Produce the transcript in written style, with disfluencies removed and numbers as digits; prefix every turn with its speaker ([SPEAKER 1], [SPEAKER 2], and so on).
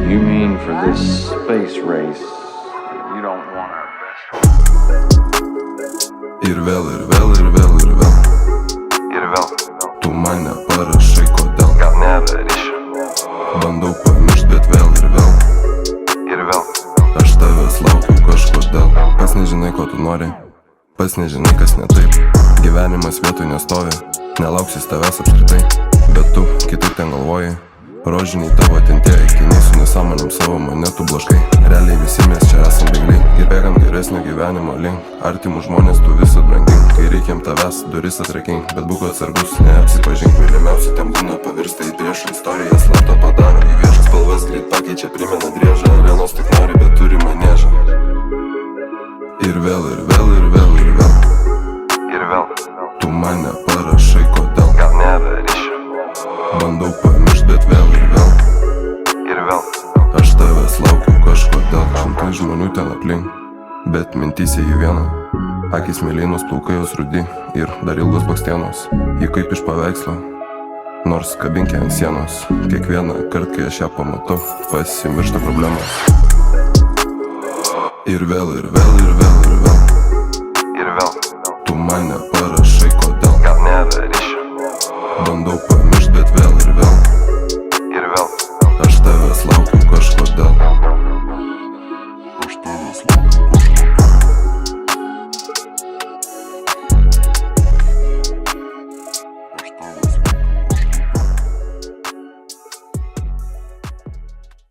[SPEAKER 1] You mean for this space race, you don't want our best?
[SPEAKER 2] Ir vėl, ir vėl, ir vėl, ir vėl. Ir vėl. Tu man neparašai kodėl. Gal nedaryšiu. Bandau pamiršt, bet vėl ir vėl. Ir vėl. Aš tavęs laukiu kažkodėl. Pats nežinai, ko tu nori. Pats nežinai, kas ne taip. Gyvenimas vietoj nestovi. Nelauksis tavęs apskritai. Bet tu kitaip ten galvoji. Rožiniai tavo atintieji akiniai su nesąmonėm savo monetų blaškai. Realiai visi mes čia esam bėgliai ir bėgam geresnio gyvenimo link. Artimų žmonės tu visą brangink. Kai reikiam tavęs, duris atrakink. Bet būk atsargus, neapsipažink. Mylimiausi ten būna pavirsta į priešą. Istoriją slaptą padaro į viešas spalvas. Greit pakeičia, primena driežą. Arenos tik nori, bet turi maniežą. Ir vėl, ir vėl, ir vėl, ir vėl. Ir vėl. Tu man neparašai kodėl. Gal nedaryšiu. Bandau pamiršt, bet vėl ir vėl. Ir vėl. Aš tavęs laukiu kažkodėl. Šimtai žmonių ten aplink, bet mintyse į vieną. Akis mėlynos, plaukai jos rudi ir dar ilgos blakstienos. Ji kaip iš paveikslo, nors kabinkė ant sienos. Kiekvieną kartą, kai aš ją pamatau, pasimiršta problemos. Ir vėl, ir vėl, ir vėl.